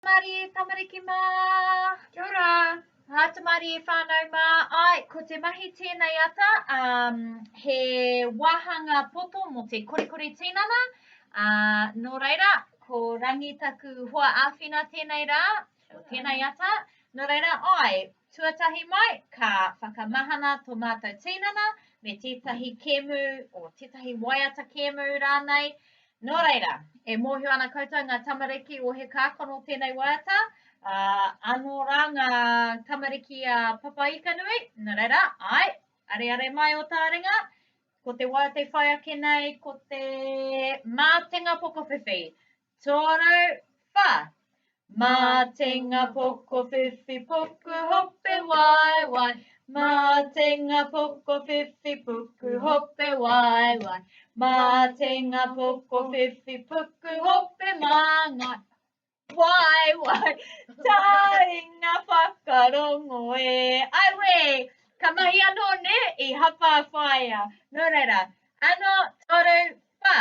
Mari tamariki mā. Kia ora. Hatamari whānau mā. Ai, ko te mahi tēnei ata, he wāhanga poto mo te korikori tinana. Nō reira, ko rangitaku hoa āwhina tēnei rā, tēnei ata. Nō reira, ai, tuatahi mai, ka whakamahana tō mātou tinana, me tētahi kēmu, o tētahi waiata kēmu rānei. Nō reira, e mōhio ana koutou ngā tamariki o he kākono tēnei waiata. Anō rā ngā tamariki a Papaika nui. Nō reira, ai, are mai o tā ringa. Ko te waiata whai ake nei, ko te mātenga pokowhiwhi. Tōru, wha. Mātenga pokowhiwhi, puku hope wai wai. Mātenga pokowhiwhi, puku hope wai wai. Mātenga pokowhiwhi, puku hope māngai. Wai wai, tainga whakarongo e. Ai we, ka mahi anō ne I hapa whaia. Nō reira, anō toru wha.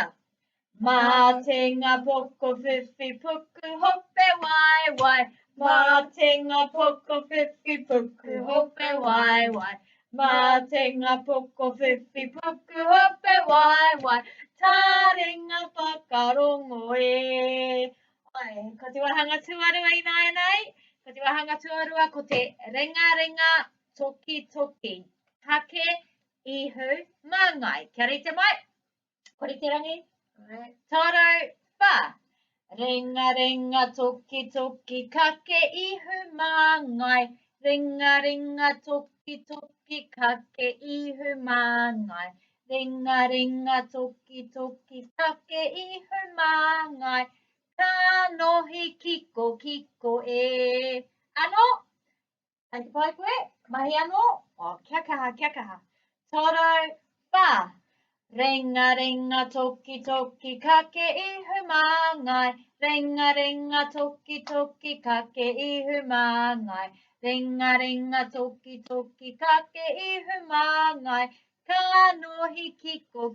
Mātenga pokowhiwhi, puku hope wai wai. Mātenga pokowhiwhi, puku hope wai wai. Mātenga pokowhiwhi, puku hope wai wai. Taringa whakarongo e. Ai, ko te wahanga tuarua I nai nei. Ko te wahanga tuarua ko te ringa toki. Hake, ihu, māngai. Kia rite mai. Kore te rangi. Toro, wha. Ringa toki, kake, ihu, māngai. Ringa toki, kake, ihu, māngai. Ringa toki, kake, ihu, māngai. Ka nohi kiko e. Ano? Ai te pai koe? Mahi ano? O, kia kaha. Toro, wha. Ringa toki, kake ihu māngai. Ringa toki, kake ihu māngai. Ringa toki, kake ihu māngai. Ka nohi kiko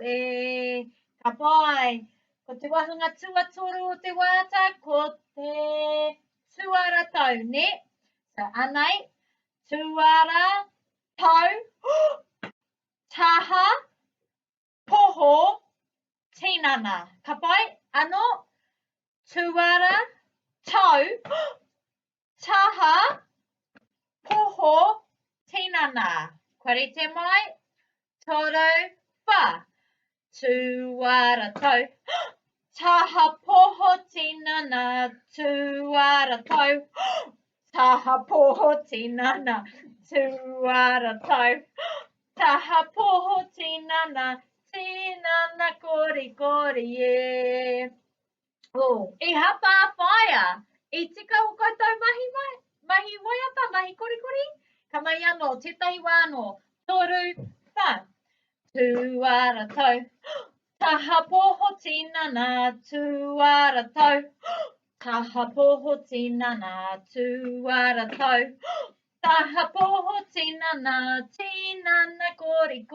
e. Ka pai. Ko te wahanga tuatoru o te waiata, ko te tuara tau, ne? So, anei, tuara tau, taha, poho, tinana. Ka pai, ano? Tuara tau, taha, poho, tinana. Kore mai, toro, wha. Tuara tau, taha poho tinana. Tuara tau, taha poho tinana. Tuara tau, taha poho tinana. Tinana kori e. Oh, I hapa whaia. I tika o koutou mahi waiata, mahi korikori. Ka mai anō, tētahi wā anō. Toru, wha. Tuara tau, taha poho tinana. Tuara tau, taha poho tinana. Tuara tau, taha poho tinana. Tinana kori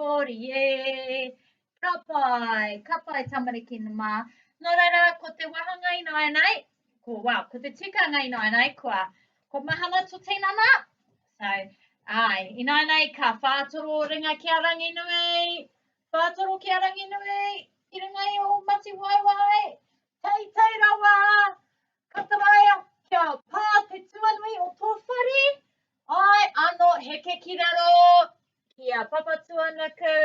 e. Ka pai tamariki mā. Nō reira, ko te wahanga I nai nei. Ko te tikanga I nai nei. Ko mahana tō tinana. So, ai, I nai nei ka whātoro ringa kia rangi nui. Whātoro kia rangi nui. I ringa I o mati wai. Tei rawa. Kataraia kia pā te tuanui o tō whare. Ai, anō heke ki raro. Kia papatuanuku.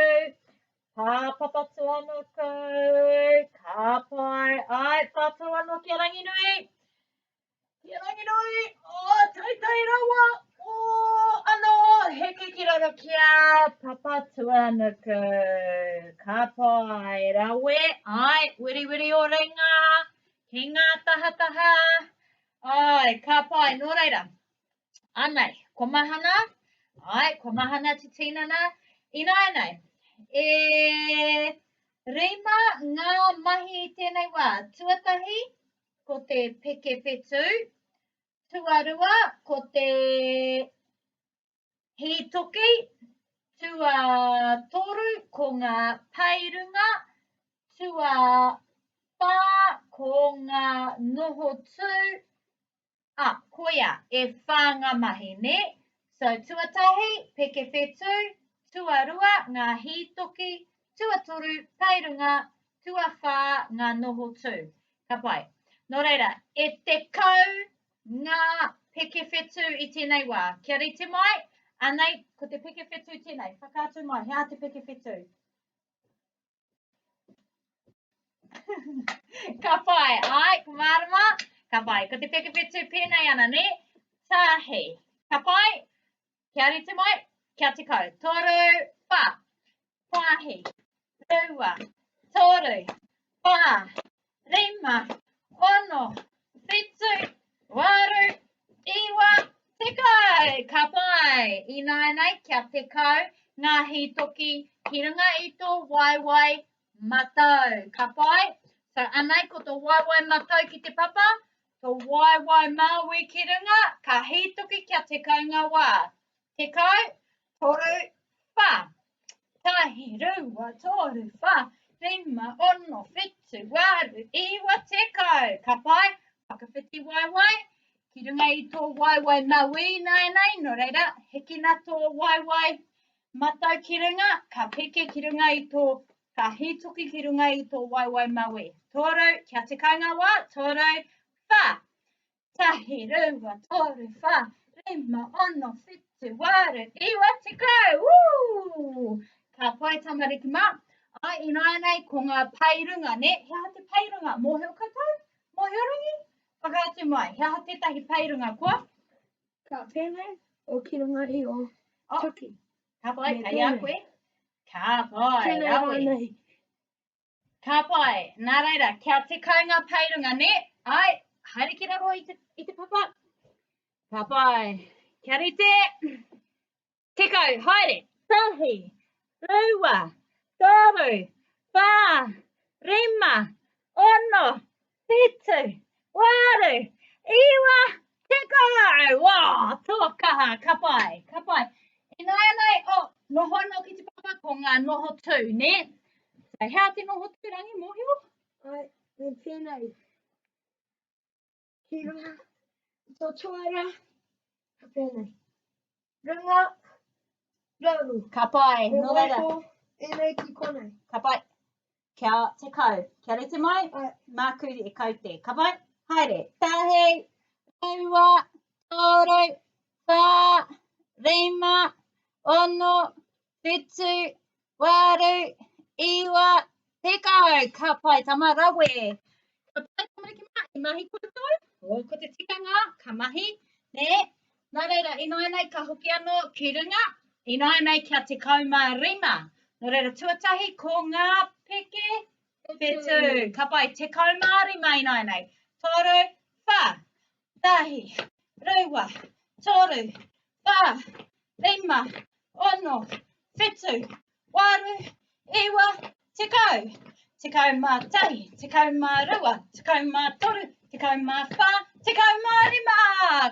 Papatuanuku. Ka pai. Ai, whātoro anō kia rangi nui. Kia rangi nui. Tei rawa. Ano, heke ki raro kia papatuanuku. Ka pai, rawe. Ai, wiri o ringa. Ki ngā taha. Ai, ka pai, nō reira. Anei, ko mahana. Ai, ko mahana te tinana. I nai nei. E rima ngā mahi I tēnei wā. Tuatahi, ko te peke petu. Tuarua, ko te hitoki. Tuatoru, ko ngā pairunga. Tuapā, ko ngā noho tū. koia e whanga mahi ne. So tuatahi, peke whetu, tuarua, ngā hītoki, tuatoru, tairunga, tuawhā, ngā noho tū. Ka pai. Nō reira, e te kau ngā peke whetu I tēnei wā. Kia rite mai, anei, ko te peke whetu tēnei. Whakaatu mai, hea te peke whetu. Ka pai, ai, ko marama. Ka pai, ko te peke whetu pēnei ana, ne? Tahi. Ka pai, kia rite mai, kia te kau. Toru, wha. Tahi. Rua. Toru. Wha. Rima. Ono. Whetu. Waru. Iwa. Te kau. Ka pai. I nānei, kia te kau. Ngā hītoki. Ki runga I tō waiwai matau. Ka pai. So, anei, ko tō waiwai matau ki te papa. Tō waiwai maui ki runga. Ka hītoki kia te kaunga wā. Te kau. Toru. Wha. Tahi. Rua. Toru. Wha. Rima. Ono. Whetu. Waru. Iwa. Te kau. Ka pai. Whakawhiti waiwai. Ki runga I tō waiwai maui nānei. Nō reira, heki nā tō waiwai matau ki runga. Ka peke ki runga I tō ka hītoki ki runga I tō waiwai maui. Toru, kia te kaunga wā. Toru, wha. Tahi, rua, toru, wha. Rima, ono, whetu, waru, iwa, te kau. Woo! Ka pai tamariki mā. Ai, I nānei, ko ngā pairunga, ne? Hea te pairunga. Mōhio katoa? Mōhio rangi? Whakaatu mai. Hea tētahi pairunga koa? Ka pēnei o ki runga I o tuki. Ka pai, Me kai a tēnei. koe? Ka pai, Tēnei rawe. rānei. Ka pai, nā reira, kia te kaunga pairunga, ne? Ai, haere ki raro I te papa. Ka pai, kia rite. Te kau, haere. Tahi, rua, toru, wha, rima, ono, whetu, waru, iwa, te kau. Wā, tōkaha, ka pai, ka pai. I nāianei, noho anō ki te papa ko ngā noho tū, ne? So, hea te noho tū rangi, mōhio? Ai, me pēnei. Ki runga. Tō tuara. Ka pēnei. Runga. Rauru. Ka pai, E no reira. waiko. Enei ki konei. Ka pai, kia te kau. Kia rite mai, Ai. māku e kau te. Ka pai, haere. Tahi, rua, toru, wha, rima, ono, whetu, waru, iwa, te kau. Ka pai, tama rawe. Ka pai, tamariki mā, I mahi koutou. O, ko te tikanga, ka mahi, ne? Nā reira, I nāianei ka hoki anō ki runga. I nāianei kia te kaumā rima. Nō reira, tuatahi ko ngā peke whetu. Ka pai, te kaumā rima I nāianei. Toru, wha, tahi, rua, toru, wha, rima, ono, whetu, waru, iwa, te kau. Te kaumā tahi, te kaumā rua, te kaumā toru, te kaumā wha, te kaumā rima.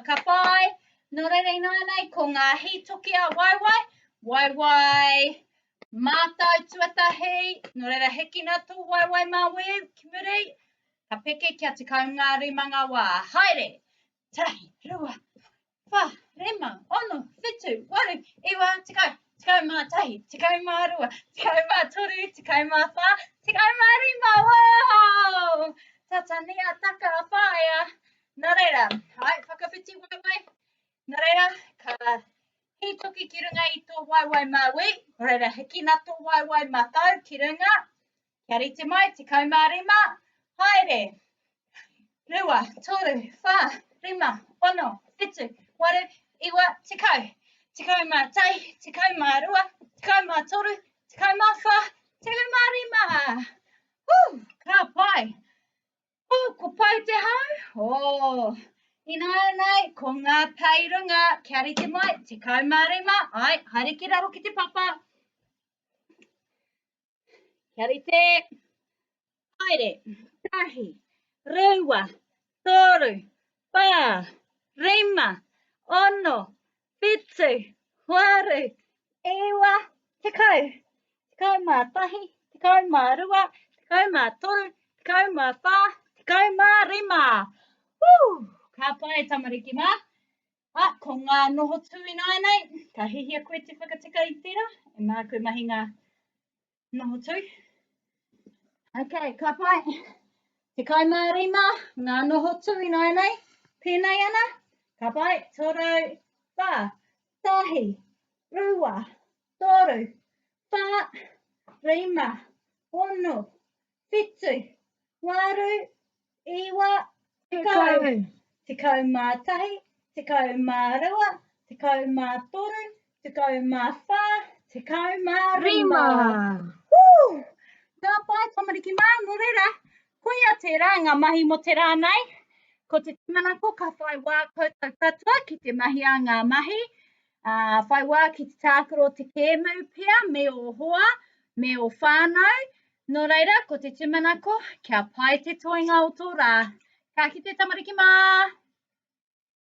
Ka pai, nō reira I nāianei ko ngā hītoki a waiwai. Waiwai, mātau tuatahi. Nō reira heki nā tō waiwai maui, ki muri. Ka peke kia te kaunga rimanga wā. Haere, tahi, rua, wha, rima, ono, whetu, waru, iwa, te kau. Te kaumā tahi, te kaumā rua, te kaumā toru, te kaumā wha, te kaumā rima. Wow! Tata nia taka a whaia. Nā reira, hai, whakawhiti waiwai. Nā reira, ka hītoki ki runga I tō waiwai maui. Nā reira, heki nā tō waiwai matau ki runga. Kia rite mai, te kaumā rima. Haere, rua, toru, wha, rima, ono, whetu, waru, iwa, te kau. Te kaumā tahi, te kaumā rua, te kaumā toru, te kaumā wha, te kaumā rima. Ka pai. Ko pai te hau. I nāianei, ko ngā pairunga, kia rite mai, te kaumā rima. Ai, haere ki raro ki te papa. Kia rite. Haere, tahi, rua, toru, wha, rima, ono, whetu, waru, iwa, te kau. Te kaumā tahi, te kaumā rua, te kaumā toru, te kaumā wha, te kaumā rima. Ka pai tamariki mā. Ko ngā noho tui nai nei, ka hihia koe te whakatika I tērā, e mā koe mahi ngā noho tui. Okay, ka pai. Te kai mā rima, ngā noho tui nai nei, pēnei ana. Ka pai, toru, whā, tahi, rua, toru, whā, rima, ono, whitu, waru, iwa, tekau. Tekau mā tahi, tekau mā rua, tekau mā toru, tekau mā whā, tekau mā rima. Woo! Ka pai tamariki mā, no reira. Koia tērā ngā mahi mo te rā nei. Ko te timanako ka whai wā koutou katoa ki te mahi a ngā mahi. Whai wā ki te tākaro te kēmu pia, me o hoa, me o whānau. No reira, ko te timanako, kia pai te toinga o tō rā. Ka kite tamariki mā.